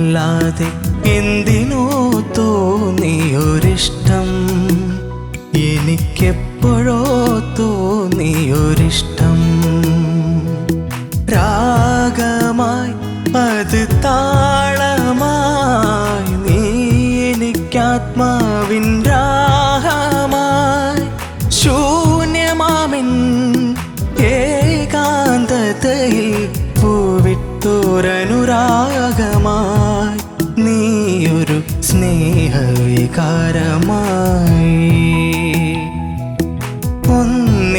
എന്തിനുമല്ലാതെ എന്തിനോ തോന്നിയൊരിഷ്ടം, എനിക്കെപ്പോഴോ തോന്നിയൊരിഷ്ടം. രാഗമായി അത് താളമായി, നീ എനിക്കാത്മാവിൻ രാഗമായി. ശൂന്യമാമിൻ ഏകാന്തതയിൽ പൂവിട്ടൊരനുരാഗമായി, നീയൊരു സ്നേഹവികാരമായി. ഒന്നിനുമല്ലാതെ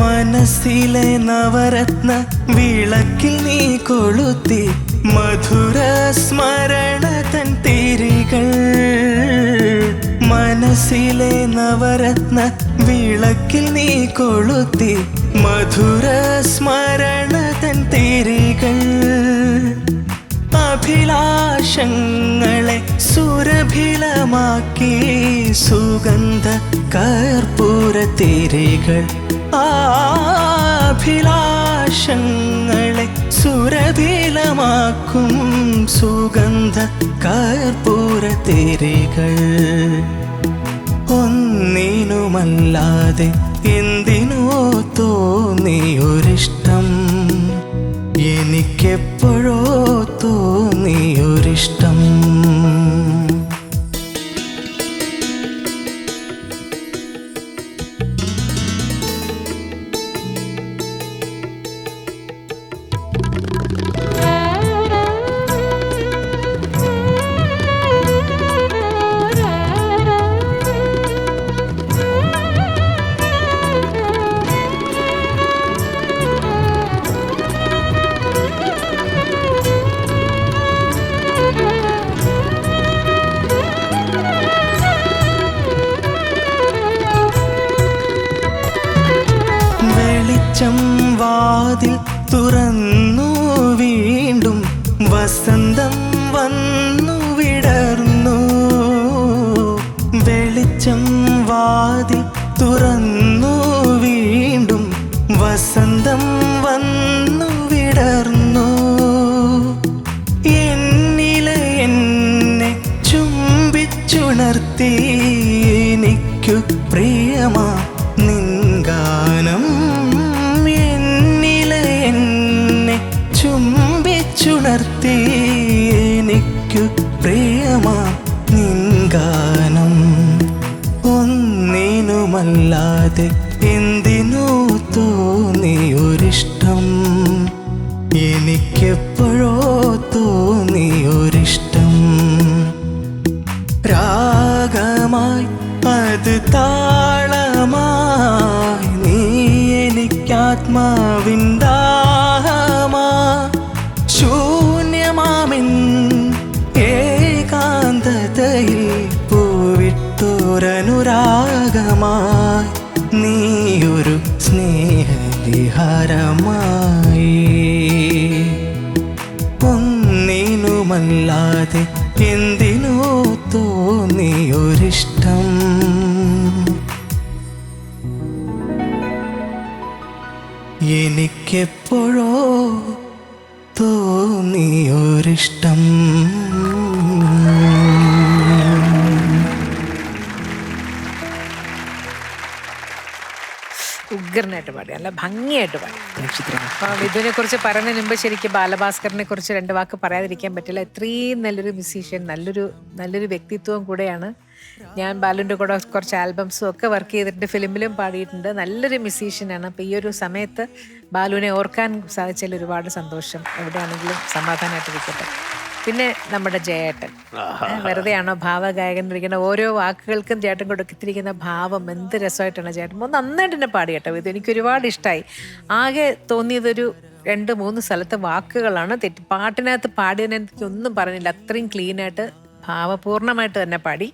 മനസ്സിലെ നവരത്ന വിളക്കിൽ നീ കൊളുത്തി മധുര സ്മരണ തൻ തിരികൾ. മനസ്സിലെ നവരത്ന വിളക്കിൽ നീ കൊളുത്തി മധുര സ്മരണ തൻ തിരികൾ. അഭിലാഷങ്ങളെ സുരഭിലമാക്കി സുഗന്ധ കർപ്പൂര തിരികൾ. അഭിലാഷങ്ങളെ സുരഭിലമാക്കും സുഗന്ധ കർപ്പൂര തിരികൾ. ഒന്നിനുമല്ലാതെ എന്തിനോ തോന്നിയൊരിഷ്ടം, എനിക്കെപ്പോഴോ തോന്നിയൊരിഷ്ടം. വാതിൽ തുറന്നു വീണ്ടും വസന്തം വന്നു വിടർന്നു. വെളിച്ചം വാതിൽ തുറന്നു വീണ്ടും വസന്തം വന്നു വിടർന്നു. എന്നിലെ എന്നെ ചുംബിച്ചുണർത്തി എനിക്കു പ്രിയമാ നിൻ ഗാനം. ചുംബിച്ചുണർത്തി എനിക്കു പ്രിയമാ നിൻ ഗാനം. ഒന്നിനുമല്ലാതെ എന്തിനോ തോന്നിയൊരിഷ്ടം, എനിക്കെപ്പോഴോ തോന്നിയൊരിഷ്ടം. രാഗമായി അത് താളമായി, നീ എനിക്കാത്മാവിൻ ദാഹമായി. ശൂന്യമാമിൻ ഏകാന്തതയിൽ പൂവിട്ടൊരനുരാഗമായി, നീയൊരു സ്നേഹവിഹാരമായി. ഒന്നിനുമല്ലാതെ എന്തിനോ തോന്നിയൊരിഷ്ടം, എനിക്കെപ്പോഴോ തോന്നിയൊരിഷ്ടം. ഉഗ്രനായിട്ട് പാടി, നല്ല ഭംഗിയായിട്ട് പാടി. ഇതിനെ കുറിച്ച് പറയുന്നതിന് മുമ്പ് ശരിക്കും ബാലഭാസ്കറിനെ കുറിച്ച് രണ്ട് വാക്ക് പറയാതിരിക്കാൻ പറ്റില്ല. ഇത്രയും നല്ലൊരു മ്യൂസീഷ്യൻ, നല്ലൊരു വ്യക്തിത്വം കൂടെയാണ്. ഞാൻ ബാലുവിൻ്റെ കൂടെ കുറച്ച് ആൽബംസും ഒക്കെ വർക്ക് ചെയ്തിട്ടുണ്ട്, ഫിലിമിലും പാടിയിട്ടുണ്ട്. നല്ലൊരു മ്യൂസീഷ്യനാണ്. അപ്പോൾ ഈ ഒരു സമയത്ത് ബാലുവിനെ ഓർക്കാൻ സാധിച്ചതിൽ ഒരുപാട് സന്തോഷം. എവിടെയാണെങ്കിലും സമാധാനമായിട്ട് ഇരിക്കട്ടെ. പിന്നെ നമ്മുടെ ജയേട്ടൻ വെറുതെയാണോ ഭാവഗായകൻ ഇരിക്കുന്ന ഓരോ വാക്കുകൾക്കും ചേട്ടൻ കൊടുത്തിരിക്കുന്ന ഭാവം എന്ത് രസമായിട്ടാണ് ചേട്ടൻ നന്നായിട്ട് തന്നെ പാടി കേട്ടോ. ഇത് എനിക്ക് ഒരുപാട് ഇഷ്ടമായി. ആകെ തോന്നിയതൊരു 2-3 സ്ഥലത്തെ വാക്കുകളാണ് തെറ്റി. പാട്ടിനകത്ത് പാടിയതിനെ എനിക്ക് ഒന്നും പറഞ്ഞില്ല. അത്രയും ക്ലീനായിട്ട് ഭാവപൂർണമായിട്ട് തന്നെ പാടി.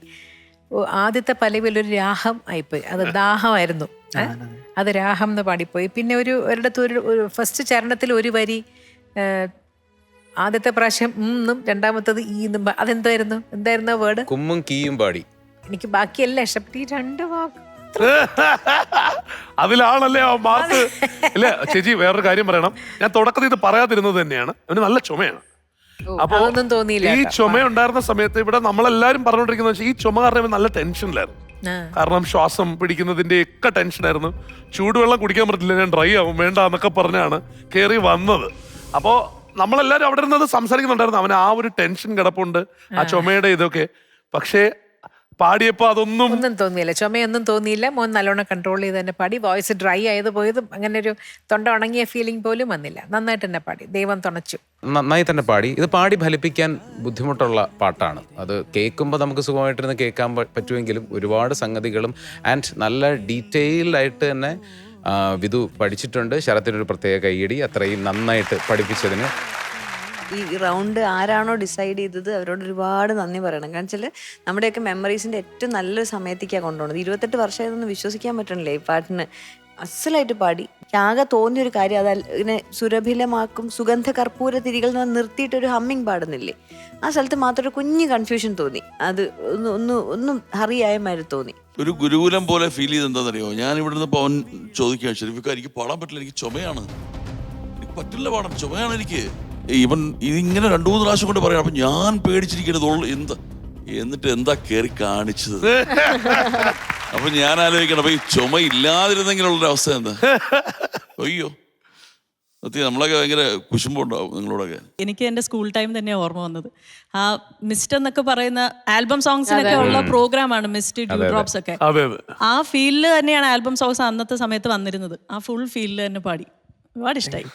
ആദ്യത്തെ പല്ലവിയിലൊരു രാഹം ആയിപ്പോയി, അത് ദാഹമായിരുന്നു, അത് രാഹം എന്ന് പാടിപ്പോയി. പിന്നെ ഒരിടത്ത് ഒരു ഫസ്റ്റ് ചരണത്തിൽ ഒരു വരി ആദ്യത്തെ പ്രാവശ്യം എന്നും രണ്ടാമത്തത് ഈന്നും എന്തായിരുന്നു വേർഡ്? കുമ്മും കീയും പാടി. എനിക്ക് ബാക്കിയെല്ലാം ഇഷ്ടപ്പെട്ടു. ഈ 2 വാക്ക് അതിലാണല്ലേ ആ മാർക്ക്. ഇല്ല ചേച്ചി, വേറൊരു കാര്യം പറയണം. ഞാൻ തുടക്കത്തിൽ ഇത് പറയാതിരുന്നത് തന്നെയാണ്. അവന് നല്ല ചുമയാണ്. അപ്പൊ അതൊന്നും തോന്നിയില്ല. ഈ ചുമ ഉണ്ടായിരുന്ന സമയത്ത് ഇവിടെ നമ്മളെല്ലാരും പറഞ്ഞോണ്ടിരിക്കുന്ന ഈ ചുമ കാരണം നല്ല ടെൻഷനിലായിരുന്നു. കാരണം ശ്വാസം പിടിക്കുന്നതിന്റെ ഒക്കെ ടെൻഷനായിരുന്നു. ചൂടുവെള്ളം കുടിക്കാൻ പറ്റില്ല, ഞാൻ ഡ്രൈ ആവും വേണ്ട എന്നൊക്കെ പറഞ്ഞാണ് കയറി വന്നത്. അപ്പോ നമ്മളെല്ലാരും അവിടെ ഇരുന്നത് സംസാരിക്കുന്നുണ്ടായിരുന്നു. അവന് ആ ഒരു ടെൻഷൻ കിടപ്പുണ്ട്, ആ ചുമയുടെ ഇതൊക്കെ. പക്ഷേ പാടിയപ്പോ ഒന്നും തോന്നിയില്ല, ചുമയൊന്നും തോന്നിയില്ല. മോൻ നല്ലോണം കൺട്രോൾ ചെയ്ത് തന്നെ പാടി. വോയിസ് ഡ്രൈ ആയത് പോയതും അങ്ങനെ ഒരു തൊണ്ട ഉണങ്ങിയ ഫീലിംഗ് പോലും വന്നില്ല. നന്നായിട്ട് തന്നെ പാടി, ദൈവം തുണച്ചു. നന്നായി തന്നെ പാടി. ഇത് പാടി ഫലിപ്പിക്കാൻ ബുദ്ധിമുട്ടുള്ള പാട്ടാണ്. അത് കേൾക്കുമ്പോൾ നമുക്ക് സുഖമായിട്ടിരുന്ന് കേൾക്കാൻ പറ്റുമെങ്കിലും ഒരുപാട് സംഗതികളും ആൻഡ് നല്ല ഡീറ്റെയിൽഡ് ആയിട്ട് തന്നെ വിധു പഠിച്ചിട്ടുണ്ട്. ശരത്തിനൊരു പ്രത്യേക കൈയടി, അത്രയും നന്നായിട്ട് പഠിപ്പിച്ചതിന്. ഈ റൗണ്ട് ആരാണോ ഡിസൈഡ് ചെയ്തത് അവരോട് ഒരുപാട് നന്ദി പറയണം. കാരണം വെച്ചാൽ നമ്മുടെയൊക്കെ മെമ്മറീസിൻ്റെ ഏറ്റവും നല്ലൊരു സമയത്തേക്കാണ് കൊണ്ടുപോകുന്നത്. 28 വർഷമായതൊന്നും വിശ്വസിക്കാൻ പറ്റണില്ലേ ഈ പാട്ടിന്. അസലായിട്ട് പാടി. ആകെ തോന്നിയൊരു കാര്യം, അത് ഇങ്ങനെ സുരഭിലമാക്കും സുഗന്ധ കർപ്പൂര തിരികൾ നിർത്തിയിട്ടൊരു ഹമ്മിങ് പാടുന്നില്ലേ, ആ സ്ഥലത്ത് മാത്രം ഒരു കുഞ്ഞ് കൺഫ്യൂഷൻ തോന്നി. അത് ഒന്നും ഹറിയായ മാതിരി തോന്നി. ഒരു ഗുരുകുലം പോലെ ഫീൽ ചെയ്ത് എന്താണെന്നറിയോ, ഞാൻ ഇവിടെ നിന്ന് പവൻ ചോദിക്കുക, ഷെരീഫിക്ക എനിക്ക് പാടാൻ പറ്റില്ല, എനിക്ക് ചുമയാണ്, എനിക്ക് പറ്റില്ല പാടാൻ, ചുമയാണ് എനിക്ക്. ഇവൻ ഇതിങ്ങനെ 2-3 പ്രാവശ്യം കൊണ്ട് പറയാം. അപ്പൊ ഞാൻ പേടിച്ചിരിക്കരുത് എന്നിട്ട് എന്താ കയറി കാണിച്ചത്. അപ്പൊ ഞാൻ ആലോചിക്കണം, അപ്പൊ ഈ ചുമ ഇല്ലാതിരുന്നെങ്കിലുള്ളൊരു അവസ്ഥ എന്താ. അയ്യോ സത്യം, നമ്മളൊക്കെ ഭയങ്കര കുശുമ്പുണ്ടാവും നിങ്ങളോടൊക്കെ. എനിക്ക് എൻ്റെ സ്കൂൾ ടൈം തന്നെ ഓർമ്മ വന്നത്. ആ മിസ്റ്റ് എന്നൊക്കെ പറയുന്ന ആൽബം സോങ്സിനൊക്കെ ഉള്ള പ്രോഗ്രാമാണ് മിസ്റ്റ് ഡ്യൂ ഡ്രോപ്സ് ഒക്കെ. ആ ഫീൽഡിൽ തന്നെയാണ് ആൽബം സോങ്സ് അന്നത്തെ സമയത്ത് വന്നിരുന്നത്. ആ ഫുൾ ഫീൽഡിൽ തന്നെ പാടി, ഒരുപാട് ഇഷ്ടമായി.